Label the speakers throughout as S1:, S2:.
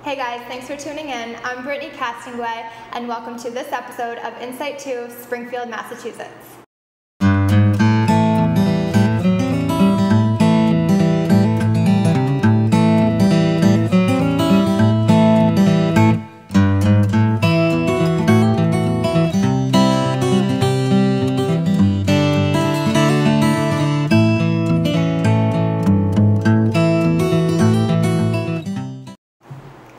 S1: Hey guys, thanks for tuning in. I'm Brittany Castingway, and welcome to this episode of Insight to Springfield, Massachusetts.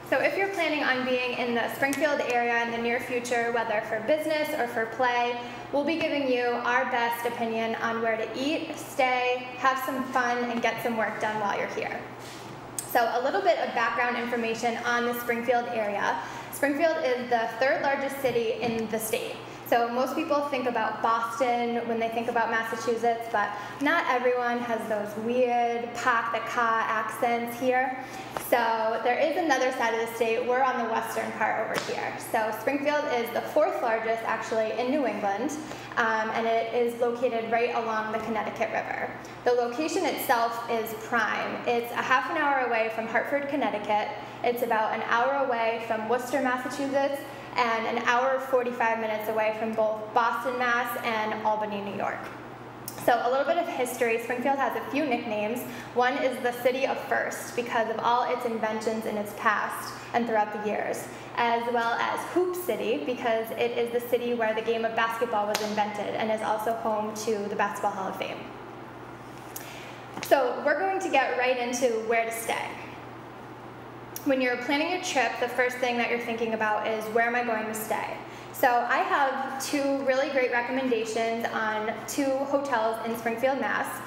S1: So if you're planning on being in the Springfield area in the near future, whether for business or for play, we'll be giving you our best opinion on where to eat, stay, have some fun, and get some work done while you're here. So a little bit of background information on the Springfield area. Springfield is the third largest city in the state. So most people think about Boston when they think about Massachusetts, but not everyone has those weird pak the ka accents here. So there is another side of the state. We're on the western part over here. So Springfield is the fourth largest actually in New England, and it is located right along the Connecticut River. The location itself is prime. It's a half an hour away from Hartford, Connecticut. It's about an hour away from Worcester, Massachusetts, and an hour 45 minutes away from both Boston, Mass. And Albany, New York. So a little bit of history. Springfield has a few nicknames. One is the City of First because of all its inventions in its past and throughout the years, as well as Hoop City because it is the city where the game of basketball was invented and is also home to the Basketball Hall of Fame. So we're going to get right into where to stay. When you're planning your trip, the first thing that you're thinking about is where am I going to stay? So I have two really great recommendations on two hotels in Springfield, Mass.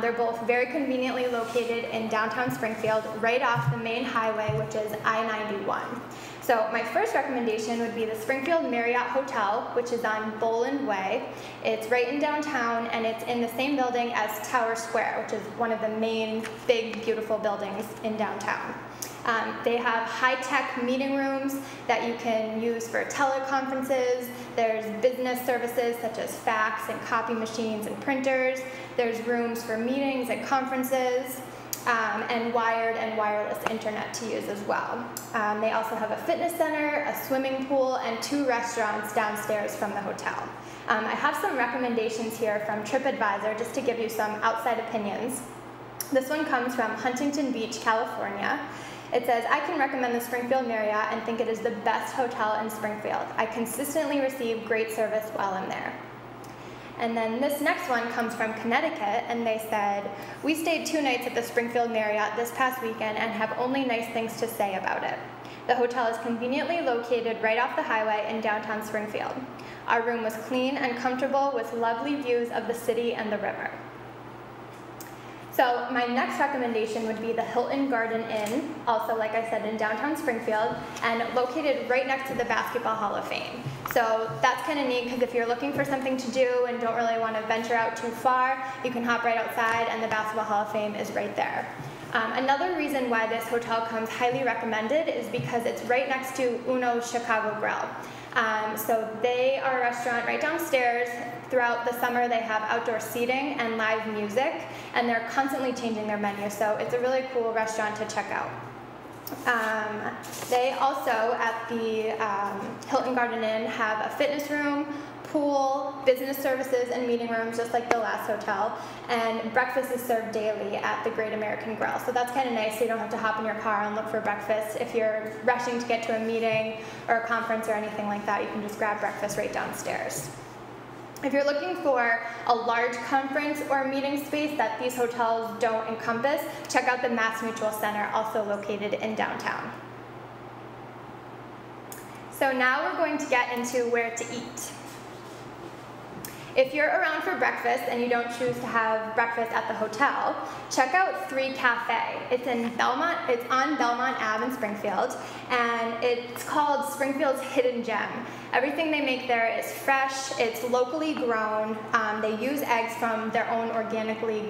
S1: They're both very conveniently located in downtown Springfield, right off the main highway, which is I-91. So my first recommendation would be the Springfield Marriott Hotel, which is on Boland Way. It's right in downtown, and it's in the same building as Tower Square, which is one of the main big, beautiful buildings in downtown. They have high-tech meeting rooms that you can use for teleconferences. There's business services such as fax and copy machines and printers. There's rooms for meetings and conferences, and wired and wireless internet to use as well. They also have a fitness center, a swimming pool, and two restaurants downstairs from the hotel. I have some recommendations here from TripAdvisor just to give you some outside opinions. This one comes from Huntington Beach, California. It says, I can recommend the Springfield Marriott and think it is the best hotel in Springfield. I consistently receive great service while I'm there. And then this next one comes from Connecticut, and they said, we stayed 2 nights at the Springfield Marriott this past weekend and have only nice things to say about it. The hotel is conveniently located right off the highway in downtown Springfield. Our room was clean and comfortable with lovely views of the city and the river. So my next recommendation would be the Hilton Garden Inn, also like I said in downtown Springfield, and located right next to the Basketball Hall of Fame. So that's kind of neat because if you're looking for something to do and don't really want to venture out too far, you can hop right outside and the Basketball Hall of Fame is right there. Another reason why this hotel comes highly recommended is because it's right next to Uno's Chicago Grill. So they are a restaurant right downstairs. Throughout the summer they have outdoor seating and live music, and they're constantly changing their menu, so it's a really cool restaurant to check out. They also, at the Hilton Garden Inn, have a fitness room, pool, business services, and meeting rooms just like the last hotel, and breakfast is served daily at the Great American Grill. So that's kind of nice, so you don't have to hop in your car and look for breakfast. If you're rushing to get to a meeting or a conference or anything like that, you can just grab breakfast right downstairs. If you're looking for a large conference or meeting space that these hotels don't encompass, check out the Mass Mutual Center, also located in downtown. So now we're going to get into where to eat. If you're around for breakfast and you don't choose to have breakfast at the hotel, check out 3 Cafe. It's in Belmont. It's on Belmont Ave in Springfield, and it's called Springfield's Hidden Gem. Everything they make there is fresh. It's locally grown. They use eggs from their own organically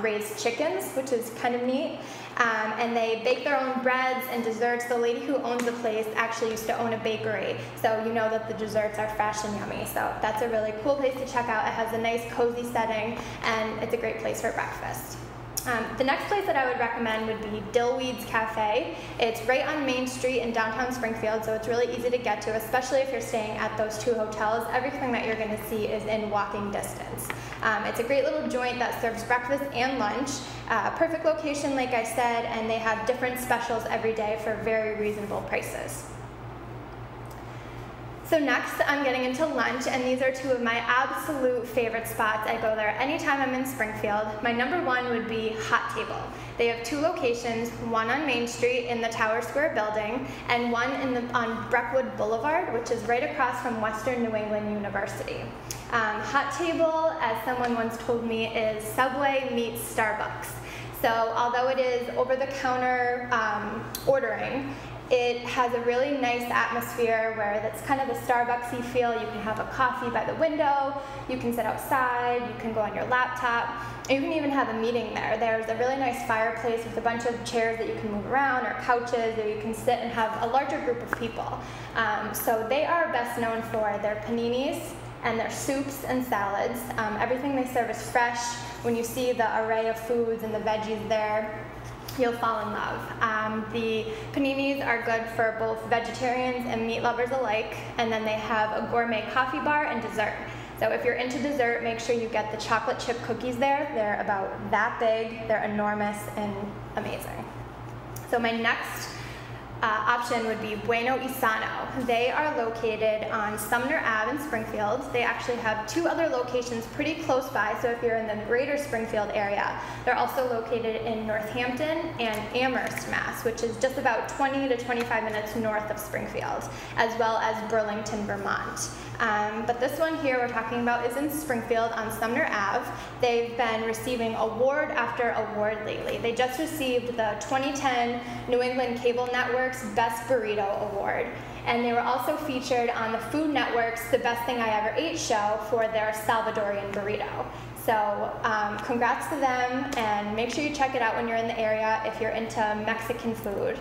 S1: raised chickens, which is kind of neat. And they bake their own breads and desserts. The lady who owns the place actually used to own a bakery, so you know that the desserts are fresh and yummy. So that's a really cool place to check out. It has a nice cozy setting, and it's a great place for breakfast. The next place that I would recommend would be Dillweed's Cafe. It's right on Main Street in downtown Springfield, so it's really easy to get to, especially if you're staying at those two hotels. Everything that you're going to see is in walking distance. It's a great little joint that serves breakfast and lunch. Perfect location, like I said, and they have different specials every day for very reasonable prices. So next, I'm getting into lunch, and these are two of my absolute favorite spots. I go there anytime I'm in Springfield. My number one would be Hot Table. They have two locations, one on Main Street in the Tower Square building, and one on Breckwood Boulevard, which is right across from Western New England University. Hot Table, as someone once told me, is Subway meets Starbucks. So although it is over-the-counter ordering, it has a really nice atmosphere where it's kind of the Starbucksy feel. You can have a coffee by the window, you can sit outside, you can go on your laptop, and you can even have a meeting there. There's a really nice fireplace with a bunch of chairs that you can move around, or couches that you can sit and have a larger group of people. So they are best known for their paninis and their soups and salads. Everything they serve is fresh. When you see the array of foods and the veggies there, you'll fall in love. The paninis are good for both vegetarians and meat lovers alike, and then they have a gourmet coffee bar and dessert. So if you're into dessert, make sure you get the chocolate chip cookies there. They're about that big, they're enormous and amazing. So my next option would be Bueno y Sano. They are located on Sumner Ave in Springfield. They actually have two other locations pretty close by, so if you're in the greater Springfield area, they're also located in Northampton and Amherst, Mass, which is just about 20 to 25 minutes north of Springfield, as well as Burlington, Vermont. But this one here we're talking about is in Springfield on Sumner Ave. They've been receiving award after award lately. They just received the 2010 New England Cable Network's Best Burrito Award. And they were also featured on the Food Network's The Best Thing I Ever Ate show for their Salvadorian burrito. So congrats to them, and make sure you check it out when you're in the area if you're into Mexican food.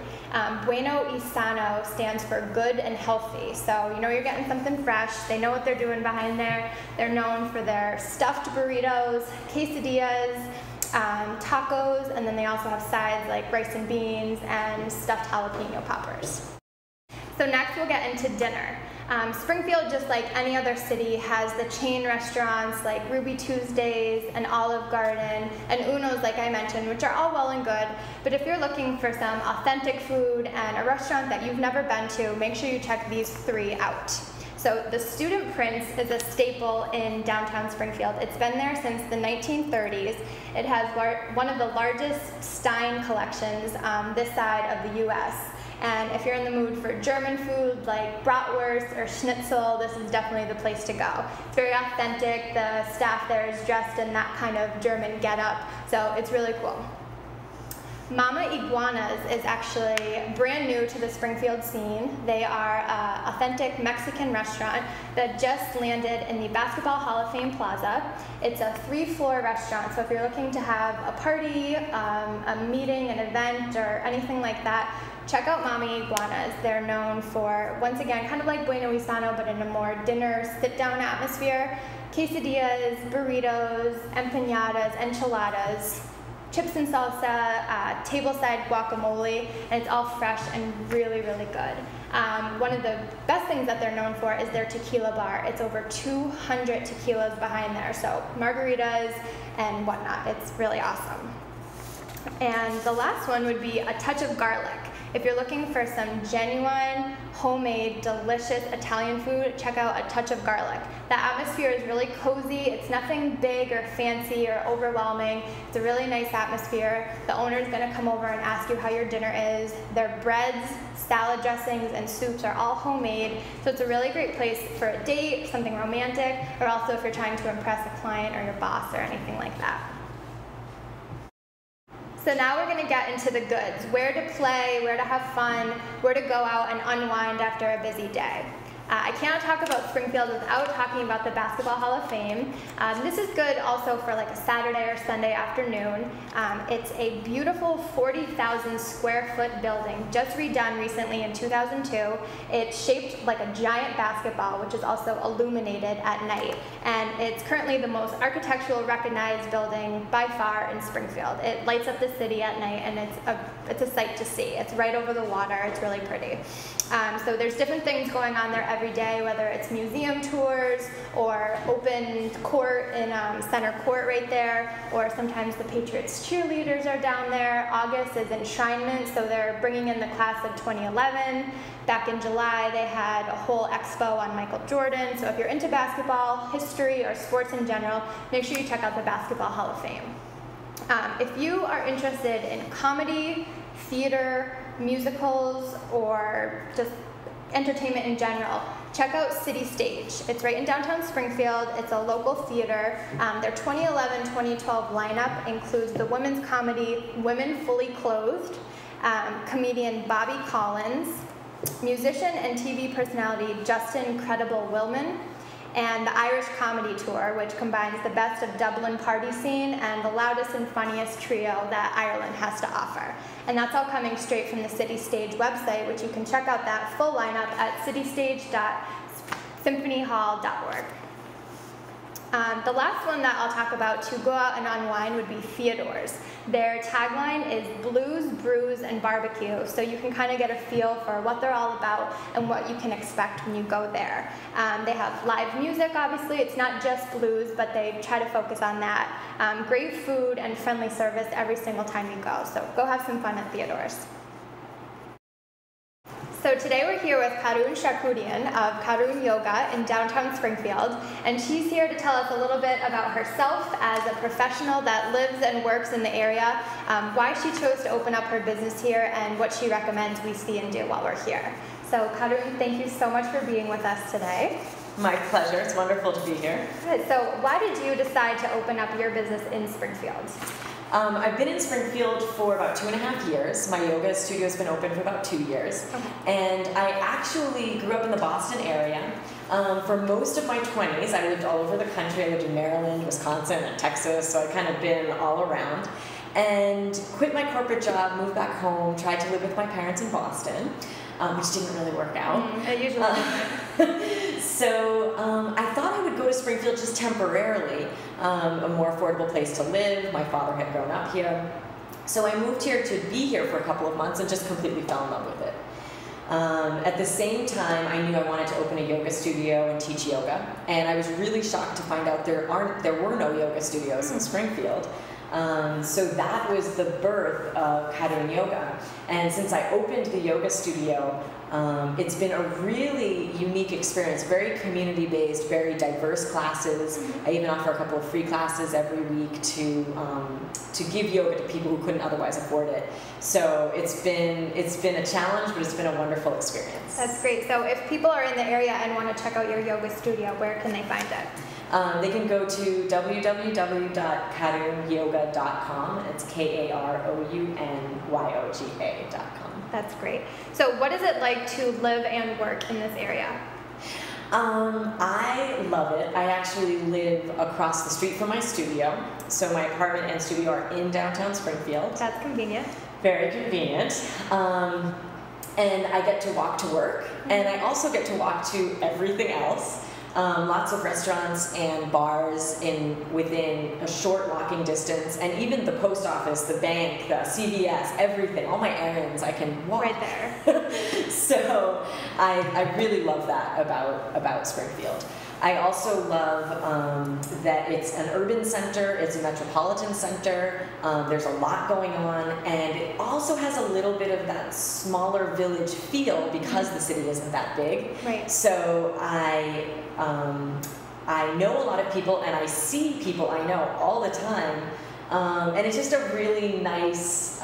S1: Bueno y Sano stands for good and healthy. So you know you're getting something fresh. They know what they're doing behind there. They're known for their stuffed burritos, quesadillas, tacos, and then they also have sides like rice and beans and stuffed jalapeno poppers. So next we'll get into dinner. Springfield, just like any other city, has the chain restaurants like Ruby Tuesdays and Olive Garden and Uno's, like I mentioned, which are all well and good. But if you're looking for some authentic food and a restaurant that you've never been to, make sure you check these three out. So the Student Prince is a staple in downtown Springfield. It's been there since the 1930s. It has one of the largest Stein collections this side of the US. And if you're in the mood for German food like bratwurst or schnitzel, this is definitely the place to go. It's very authentic. The staff there is dressed in that kind of German getup, so it's really cool. Mama Iguana's is actually brand new to the Springfield scene. They are an authentic Mexican restaurant that just landed in the Basketball Hall of Fame Plaza. It's a 3-floor restaurant, so if you're looking to have a party, a meeting, an event, or anything like that, check out Mama Iguana's. They're known for, once again, kind of like Bueno y Sano, but in a more dinner, sit-down atmosphere. Quesadillas, burritos, empanadas, enchiladas, chips and salsa, tableside guacamole, and it's all fresh and really, really good. One of the best things that they're known for is their tequila bar. It's over 200 tequilas behind there, so margaritas and whatnot. It's really awesome. And the last one would be a touch of garlic. If you're looking for some genuine, homemade, delicious Italian food, check out A Touch of Garlic. The atmosphere is really cozy. It's nothing big or fancy or overwhelming. It's a really nice atmosphere. The owner's gonna come over and ask you how your dinner is. Their breads, salad dressings, and soups are all homemade. So it's a really great place for a date, something romantic, or also if you're trying to impress a client or your boss or anything like that. So now we're going to get into the goods, where to play, where to have fun, where to go out and unwind after a busy day. I cannot talk about Springfield without talking about the Basketball Hall of Fame. This is good also for like a Saturday or Sunday afternoon. It's a beautiful 40,000 square foot building, just redone recently in 2002. It's shaped like a giant basketball, which is also illuminated at night. And it's currently the most architectural recognized building by far in Springfield. It lights up the city at night, and it's a sight to see. It's right over the water. It's really pretty. So there's different things going on there every day, whether it's museum tours or open court in center court right there, or sometimes the Patriots cheerleaders are down there. August is enshrinement, so they're bringing in the class of 2011. Back in July, they had a whole expo on Michael Jordan. So if you're into basketball, history, or sports in general, make sure you check out the Basketball Hall of Fame. If you are interested in comedy, theater, musicals, or just entertainment in general, check out City Stage. It's right in downtown Springfield. It's a local theater. Their 2011-2012 lineup includes the women's comedy Women Fully Clothed, comedian Bobby Collins, musician and TV personality Justin Credible Willman, and the Irish Comedy Tour, which combines the best of Dublin party scene and the loudest and funniest trio that Ireland has to offer. And that's all coming straight from the City Stage website, which you can check out that full lineup at citystage.symphonyhall.org. The last one that I'll talk about to go out and unwind would be Theodore's. Their tagline is blues, brews, and barbecue, so you can kind of get a feel for what they're all about and what you can expect when you go there. They have live music, obviously. It's not just blues, but they try to focus on that. Great food and friendly service every single time you go, so go have some fun at Theodore's. So today we're here with Karun Shakudian of Karun Yoga in downtown Springfield, and she's here to tell us a little bit about herself as a professional that lives and works in the area, why she chose to open up her business here, and what she recommends we see and do while we're here. So Karun, thank you so much for being with us today.
S2: My pleasure. It's wonderful to be here.
S1: Good. So why did you decide to open up your business in Springfield?
S2: I've been in Springfield for about 2.5 years. My yoga studio has been open for about 2 years.
S1: Okay.
S2: And I actually grew up in the Boston area. For most of my 20s, I lived all over the country. I lived in Maryland, Wisconsin, and Texas, so I've kind of been all around. And quit my corporate job, moved back home, tried to live with my parents in Boston, which didn't really work out.
S1: It usually doesn't.
S2: So I thought I would go to Springfield just temporarily, a more affordable place to live. My father had grown up here. So I moved here to be here for a couple of months and just completely fell in love with it. At the same time, I knew I wanted to open a yoga studio and teach yoga. And I was really shocked to find out there were no yoga studios in Springfield. So that was the birth of Karun Yoga. And since I opened the yoga studio, it's been a really unique experience, very community-based, very diverse classes. I even offer a couple of free classes every week to give yoga to people who couldn't otherwise afford it. So it's been a challenge, but it's been a wonderful experience.
S1: That's great. So if people are in the area and want to check out your yoga studio, where can they find it?
S2: They can go to www.karunyoga.com. It's KAROUNYOGA.com.
S1: That's great. So what is it like to live and work in this area?
S2: I love it. I actually live across the street from my studio. So my apartment and studio are in downtown Springfield.
S1: That's convenient.
S2: Very convenient. And I get to walk to work. And I also get to walk to everything else. Lots of restaurants and bars within a short walking distance, and even the post office, the bank, the CVS, everything, all my errands, I can walk.
S1: Right there.
S2: So I really love that about Springfield. I also love that it's an urban center, it's a metropolitan center, there's a lot going on, and it also has a little bit of that smaller village feel because the city isn't that big.
S1: Right.
S2: So I know a lot of people, and I see people I know all the time, and it's just a really nice,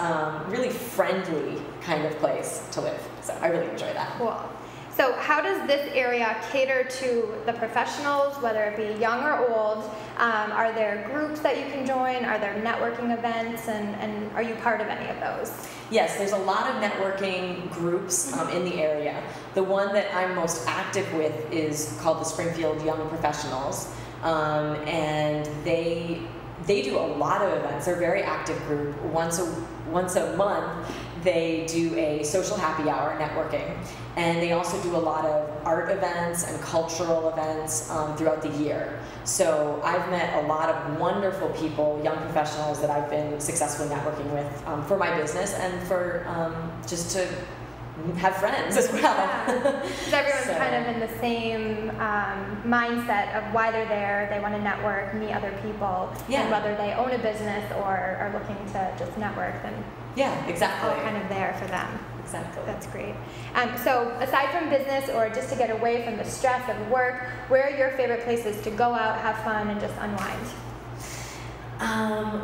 S2: really friendly kind of place to live. So I really enjoy that.
S1: Cool. So how does this area cater to the professionals, whether it be young or old, Are there groups that you can join? Are there networking events? And are you part of any of those?
S2: Yes, there's a lot of networking groups in the area. The one that I'm most active with is called the Springfield Young Professionals, and they do a lot of events. They're a very active group. Once a month, they do a social happy hour networking, and they also do a lot of art events and cultural events throughout the year. So I've met a lot of wonderful people, young professionals that I've been successfully networking with for my business and for just to have friends as well.
S1: Yeah. Everyone's kind of in the same mindset of why they're there. They want to network, meet other people, and whether they own a business or are looking to just network, then
S2: exactly.
S1: It's all kind of there for them.
S2: Exactly.
S1: That's great. So aside from business or just to get away from the stress of work, where are your favorite places to go out, have fun, and just unwind?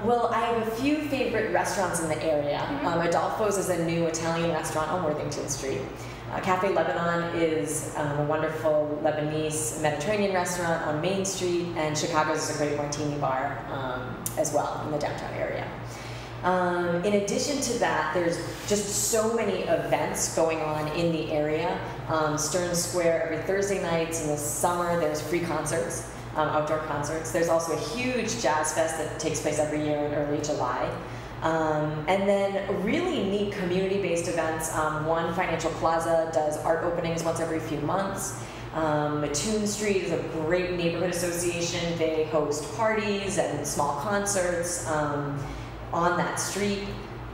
S2: Well, I have a few favorite restaurants in the area. Adolfo's is a new Italian restaurant on Worthington Street. Cafe Lebanon is a wonderful Lebanese Mediterranean restaurant on Main Street, and Chicago's is a great martini bar as well in the downtown area. In addition to that, there's just so many events going on in the area. Stern Square every Thursday nights. In the summer, there's free concerts. Outdoor concerts. There's also a huge jazz fest that takes place every year in early July. And then really neat community-based events. One Financial Plaza does art openings once every few months. Mattoon Street is a great neighborhood association. They host parties and small concerts on that street.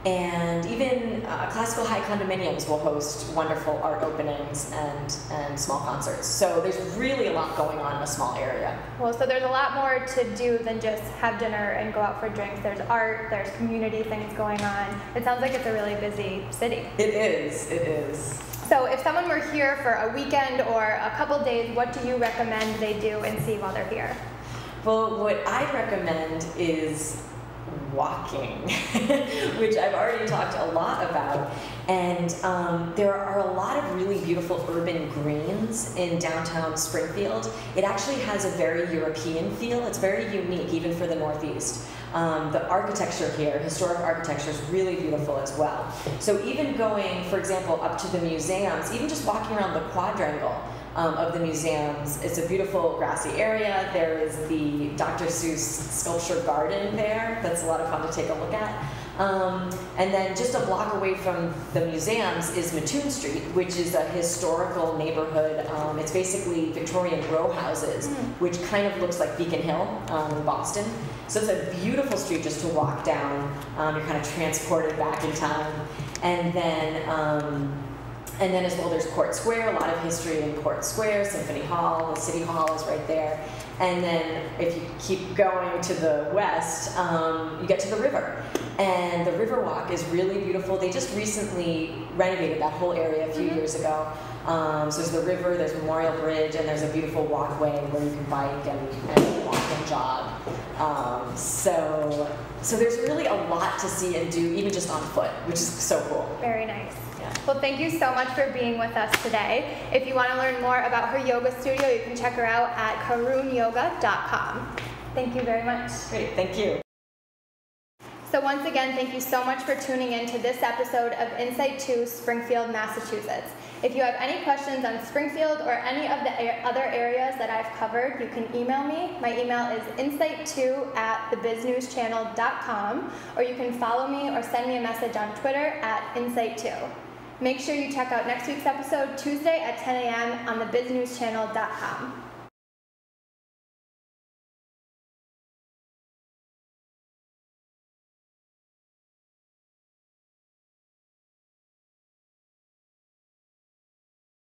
S2: And even Classical High condominiums will host wonderful art openings and small concerts. So there's really a lot going on in a small area.
S1: Well, so there's a lot more to do than just have dinner and go out for drinks. There's art, there's community things going on. It sounds like it's a really busy city.
S2: It is.
S1: So if someone were here for a weekend or a couple days, what do you recommend they do and see while they're here?
S2: Well, what I'd recommend is walking, which I've already talked a lot about. And there are a lot of really beautiful urban greens in downtown Springfield. It actually has a very European feel. It's very unique, even for the Northeast. The architecture here, historic architecture, is really beautiful as well. So even going, for example, up to the museums, even just walking around the quadrangle of the museums, it's a beautiful grassy area. There is the Dr. Seuss sculpture garden there. That's a lot of fun to take a look at. And then just a block away from the museums is Mattoon Street, which is a historical neighborhood. It's basically Victorian row houses, which kind of looks like Beacon Hill in Boston. So it's a beautiful street just to walk down. You're kind of transported back in time. And then as well, there's Court Square, a lot of history in Court Square, Symphony Hall, the City Hall is right there. And then if you keep going to the west, you get to the river. And the Riverwalk is really beautiful. They just recently renovated that whole area a few years ago. So there's the river, there's Memorial Bridge, and there's a beautiful walkway where you can bike and walk and jog. So there's really a lot to see and do, even just on foot, which is so cool.
S1: Very nice. Well, thank you so much for being with us today. If you want to learn more about her yoga studio, you can check her out at karunyoga.com. Thank you very much.
S2: Great, thank you.
S1: So once again, thank you so much for tuning in to this episode of Insight to Springfield, Massachusetts. If you have any questions on Springfield or any of the other areas that I've covered, you can email me. My email is insight2@thebiznewschannel.com, or you can follow me or send me a message on Twitter at insight2. Make sure you check out next week's episode Tuesday at 10 a.m. on thebiznewschannel.com.